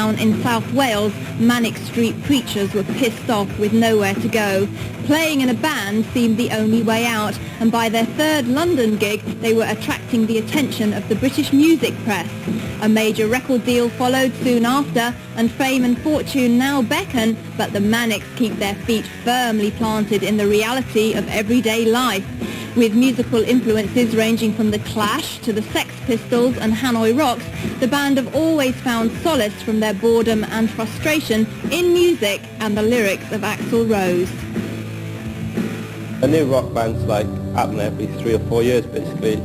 town in South Wales, Manic Street preachers were pissed off with nowhere to go. Playing in a band seemed the only way out, and by their third London gig, they were attracting the attention of the British music press. A major record deal followed soon after, and fame and fortune now beckon, but the Manics keep their feet firmly planted in the reality of everyday life. With musical influences ranging from The Clash to the Sex Pistols and Hanoi Rocks, the band have always found solace from their boredom and frustration in music and the lyrics of Axl Rose. A new rock band's like happen every 3 or 4 years basically.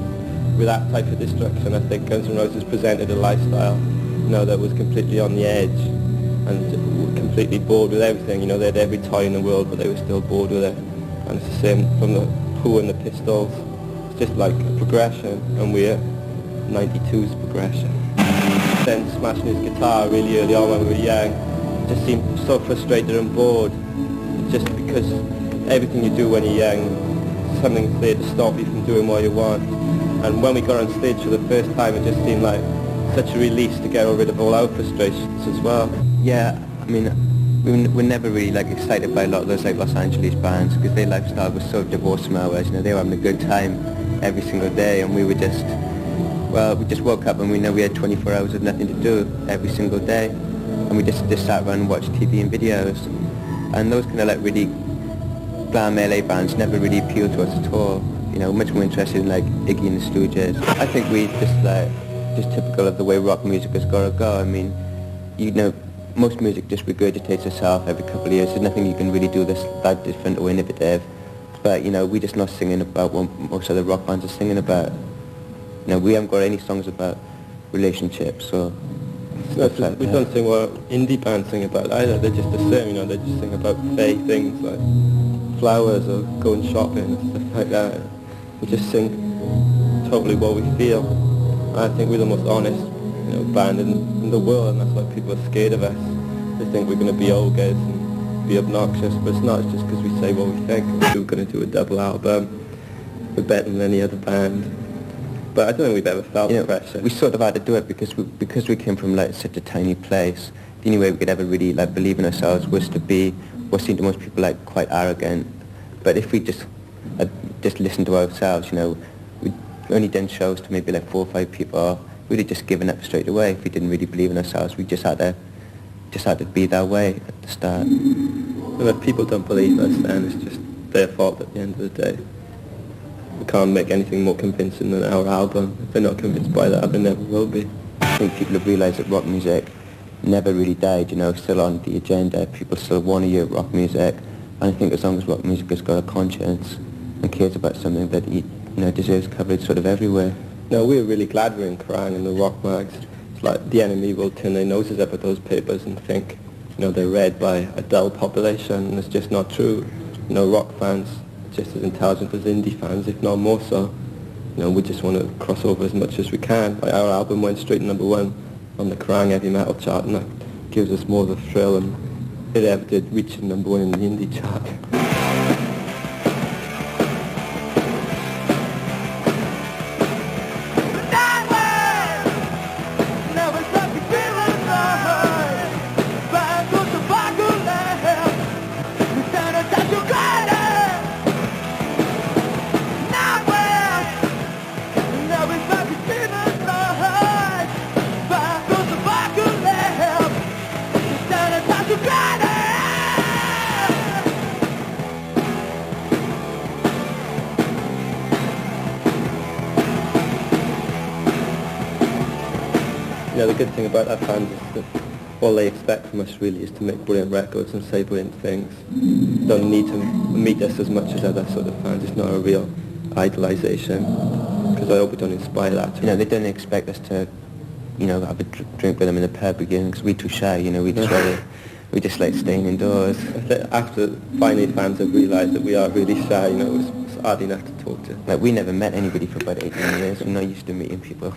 With that type of destruction, I think Guns N' Roses presented a lifestyle, that was completely on the edge and completely bored with everything. They had every toy in the world, but they were still bored with it. And it's the same from the Who and the Pistols. It's just like a progression, and we're 92's progression. Then smashing his guitar really early on when we were young, just seemed so frustrated and bored. Just because everything you do when you're young, something's there to stop you from doing what you want. And when we got on stage for the first time, it just seemed like such a release to get rid of all our frustrations as well. Yeah, I mean, we're never really excited by a lot of those Los Angeles bands because their lifestyle was so divorced from ours. They were having a good time every single day, and we were we just woke up and we know we had 24 hours of nothing to do every single day, and we just sat around and watched TV and videos. And those kind of really glam LA bands never really appealed to us at all. Much more interested in Iggy and the Stooges. I think we just typical of the way rock music has got to go. I mean, most music just regurgitates itself every couple of years. There's nothing you can really do that different or innovative. But, we're just not singing about what most other rock bands are singing about. We haven't got any songs about relationships or stuff like we that. don't sing what indie bands sing about either. They're just the same, they just sing about vague things like flowers or going shopping and stuff like that. We just sing totally what we feel. I think we're the most honest band in the world, and that's why people are scared of us. They think we're going to be ogres and be obnoxious, but it's not. It's just because we say what we think. We're going to do a double album. We're better than any other band. But I don't think we've ever felt pressure. We sort of had to do it because we came from such a tiny place. The only way we could ever really believe in ourselves was to be what seemed to most people quite arrogant. But if we just listened to ourselves, we'd only done shows to maybe 4 or 5 people. We'd have just given up straight away if we didn't really believe in ourselves. We just had to be that way at the start. And if people don't believe us, then it's just their fault at the end of the day. We can't make anything more convincing than our album. If they're not convinced by that, they never will be. I think people have realised that rock music never really died, still on the agenda. People still want to hear rock music. And I think as long as rock music has got a conscience and cares about something, that it deserves coverage sort of everywhere. No, we're really glad we're in Kerrang and the rock mags. It's like the enemy will turn their noses up at those papers and think, they're read by a dull population, and it's just not true. Rock fans are just as intelligent as indie fans, if not more so. We just want to cross over as much as we can. Our album went straight to #1 on the Kerrang heavy metal chart, and that gives us more of a thrill than it ever did reaching #1 in the indie chart. The good thing about our fans is that all they expect from us really is to make brilliant records and say brilliant things. Don't need to meet us as much as other sort of fans. It's not a real idolization, because I hope we don't inspire that. They don't expect us to, have a drink with them in the pub again, because we're too shy. We just like staying indoors. After finally fans have realised that we are really shy, it's hard enough to talk to. We never met anybody for about 18 years. I'm not used to meeting people.